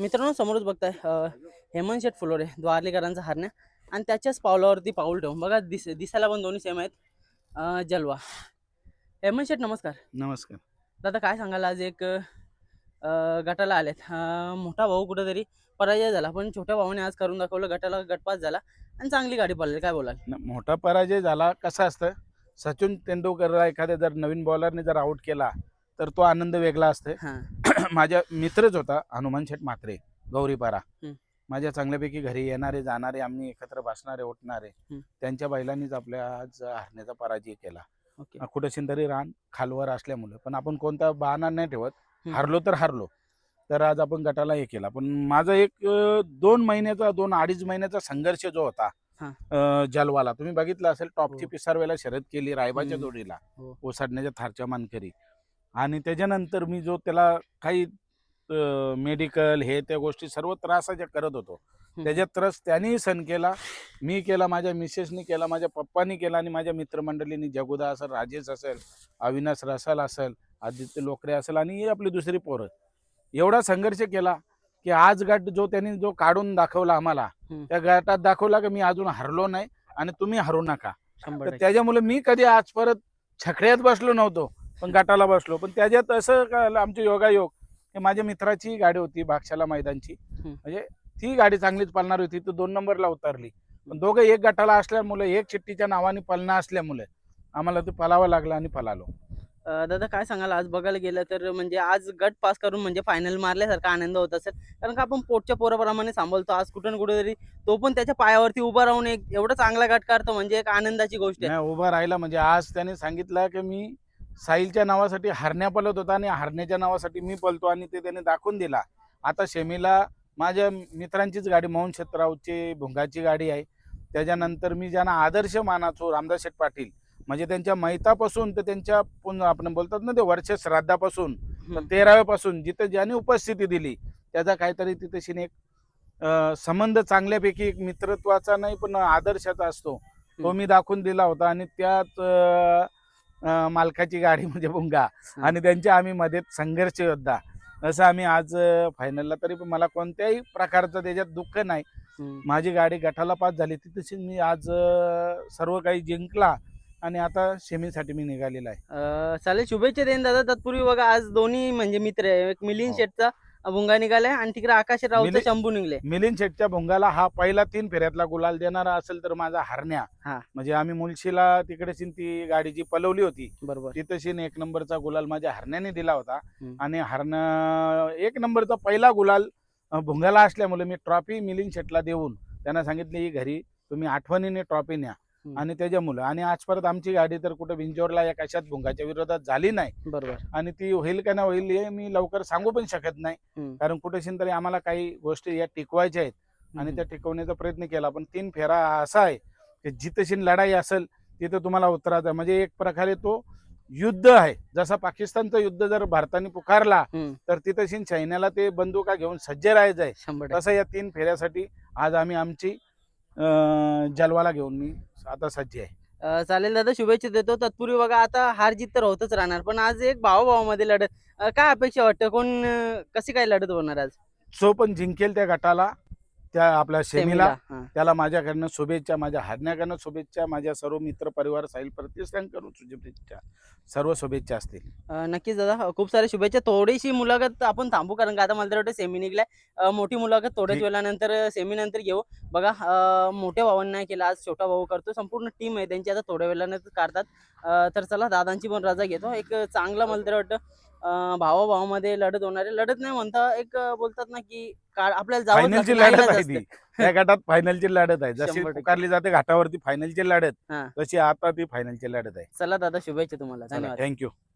मित्रांनो समोरच बघताय हेमंत शेठ फुलोरे द्वारलीकरांचा हरण्या आणि त्याच्याच पावलावरती पाऊल ठेवून बघा दिसायला पण दोन्ही सेम आहेत. जलवा. हेमंत शेठ नमस्कार. नमस्कार. दादा काय सांगाल आज एक गटाला आलेत. मोठा भाऊ कुठेतरी पराजय झाला पण छोट्या भावाने आज करून दाखवलं, गटाला गटपास झाला आणि चांगली गाडी पळाली. काय बोलाल? मोठा पराजय झाला. कसं असतं, सचिन तेंडुलकरला एखाद्या जर नवीन बॉलरने जर आउट केला तर तो आनंद वेगळा असतो. हां. माझ्या मित्रच होता हनुमान शेठ म्हात्रे, गौरीपारा. हं. माझ्या चांगल्यापैकी घरी येणारे जाणारे, आम्ही एकत्र बसणारे उठणारे. हं. त्यांच्या बैलांनीच आपल्या आज हरण्याचा पराजय केला. ओके. कुठे तरी रान खालवर असल्यामुळे पण आपण कोणता बहाणा नाही ठेवत. हं. हारलो तर हारलो. तर आज आपण गटाला हे केला. पण माझा एक 2-2.5 महिन्याचा संघर्ष जो होता जलवाला, तुम्ही बघितलं असेल, टॉपची हो. पिसारवेला शर्यत केली रायबाच्या हं. जोडीला, हो. ओसाडण्याच्या थारच्या मानकरी. आणि त्याच्यानंतर मी जो त्याला काही मेडिकल हे त्या गोष्टी सर्व त्रासाच्या करत होतो, हं. त्याच्यात त्रास त्यांनी सहन केला, मी केला, माझ्या मिसेसनी केला, माझ्या पप्पानी केला आणि माझ्या मित्रमंडळींनी, जगुदा असेल, राजेश असेल, अविनाश रसाल असेल, आदित्य लोकरे असेल आणि आपली दुसरी पोरं, एवढा संघर्ष केला की आज गट जो त्यांनी जो काढून दाखवला आम्हाला, हं. त्या गटात दाखवला की मी अजून हरलो नाही आणि तुम्ही हरू नका. 100%. तर त्याच्यामुळे मी कधी आज परत छकड्यात बसलो नव्हतो, पण गटाला बसलो. पण त्याच्यात असं आमचे योगायोग, की माझ्या मित्राची गाडी होती भागशाला मैदानची, म्हणजे ती गाडी चांगलीच पळणार होती, तर 2 नंबरला उतरली. पण दोघं एक गटाला असल्यामुळे, एक चिठ्ठीच्या नावाने पळणं असल्यामुळे आम्हाला ते पळावं लागलं आणि पळालो. दादा काय सांगाल आज बघायला गेलं तर म्हणजे आज गट पास करून म्हणजे फायनल मारल्यासारखा आनंद होत असेल, कारण का आपण पोटच्या पोराप्रमाणे सांभाळतो, आज कुठं ना कुठेतरी तो पण त्याच्या पायावरती उभा राहून एक एवढा चांगला गट काढतो म्हणजे एक आनंदाची गोष्ट आहे. नाही, उभा राहिला म्हणजे आज त्याने सांगितलं की मी साहिलच्या नावासाठी हरण्या पळत होता आणि हरण्याच्या नावासाठी मी पळतो, आणि ते त्याने दाखवून दिला. आता शेमीला माझ्या मित्रांचीच गाडी, मोहन शेतरावची भुंगाची गाडी आहे. त्याच्यानंतर मी ज्यांना आदर्श मानाचो, रामदास शेठ पाटील, म्हणजे त्यांच्या मैतापासून तर त्यांच्या आपण बोलतात ना ते वर्ष श्राद्धापासून तर 13व्यापासून जिथे ज्याने उपस्थिती दिली, त्याचा काहीतरी तिथे एक संबंध चांगल्यापैकी एक मित्रत्वाचा नाही पण आदर्शाचा असतो, तो मी दाखवून दिला होता. आणि त्यात मालकाची गाडी म्हणजे भुंगा आणि त्यांच्या आम्ही मध्ये संघर्ष योद्धा, असं आम्ही आज फायनलला. तरी पण मला कोणत्याही प्रकारचं त्याच्यात दुःख नाही. माझी गाडी गटाला पास झाली, तिथेच मी आज सर्व काही जिंकला आणि आता सेमीसाठी मी निघालेला आहे. चालेल, शुभेच्छा देईन दादा. तत्पूर्वी बघा आज दोन्ही म्हणजे मित्र आहे, एक मिलिंद हो. शेठचा भुंगा निघालाय आणि तिकडे आकाश रावचा मिलिंद- शंभू निघले. मिलिंद शेठच्या भोंगाला हा पहिला 3 फेऱ्यातला गुलाल देणारा असेल तर माझा हरण्या. हा. म्हणजे आम्ही मुलशीला तिकडे ती गाडी जी पलवली होती, बरोबर. तिथं 1 नंबरचा गुलाल माझ्या हरण्याने दिला होता. हम्म. आणि हरण्या 1 नंबरचा पहिला गुलाल भोंगाला असल्यामुळे मी ट्रॉफी मिलिंद शेठला देऊन त्यांना सांगितली, ही घरी तुम्ही आठवणीने ट्रॉफी न्या. आणि त्याच्यामुळे आणि आज परत आमची गाडी तर कुठे विंजोरला या कशात भुंगाच्या विरोधात झाली नाही. बरोबर. आणि ती होईल का नाही होईल हे मी लवकर सांगू पण शकत नाही, कारण कुठेशी तरी आम्हाला काही गोष्टी या टिकवायच्या आहेत आणि त्या टिकवण्याचा प्रयत्न केला. पण 3 फेरा असा आहे की जिथेशी लढाई असेल तिथं तुम्हाला उतरायचं, म्हणजे एक प्रकारे तो युद्ध आहे. जसा पाकिस्तानचं युद्ध जर भारताने पुकारला तर तिथेशी सैन्याला ते बंदुका घेऊन सज्ज राहायचं आहे. 100%. तसं या 3 फेऱ्यासाठी आज आम्ही आमची जलवाला घेऊन मी आता सज्ज आहे. चालेल दादा, शुभेच्छा देतो. तत्पूर्वी बघा आता हार जीत तर होतच राहणार, पण आज एक भावाभावामध्ये लढत, काय अपेक्षा वाटतं, कोण कशी काय लढत होणार आज? जो पण जिंकेल त्या गटाला, त्या आपल्या सेमीला, हां. त्याला माझ्याकडनं शुभेच्छा, माझ्या हरण्याकडनं शुभेच्छा, माझ्या सर्व मित्र परिवार साहिल प्रतिष्ठानकडून शुभेच्छा, सर्व शुभेच्छा असतील. नक्कीच दादा, खूप साऱ्या शुभेच्छा. थोडीशी मुलाखत आपण थांबू, कारण का आता मला तर वाटतं सेमी निघलाय. मोठी मुलाखत थोड्याच ठीक. वेळानंतर सेमी नंतर घेऊ. बघा मोठ्या भावांना नाही केला, आज छोटा भाऊ करतो. संपूर्ण टीम आहे त्यांची, आता थोड्या वेळानंतर काढतात. तर चला दादांची पण रजा घेतो. एक चांगला मला तर वाटतं भावाभावामध्ये लढत होणार आहे. लढत नाही म्हणता, एक बोलतात ना की आपल्याला जावंच फायनलची लागतं, लढत नाईलाज आहे असतं. ती. त्या गटात फायनलची लढत आहे. जशी 100%. पुकारली जाते घाटावरती फायनलची लढत, हां. तशी आता ती फायनलची लढत आहे. चला दादा, शुभेच्छा तुम्हाला. चला, धन्यवाद. थँक्यू.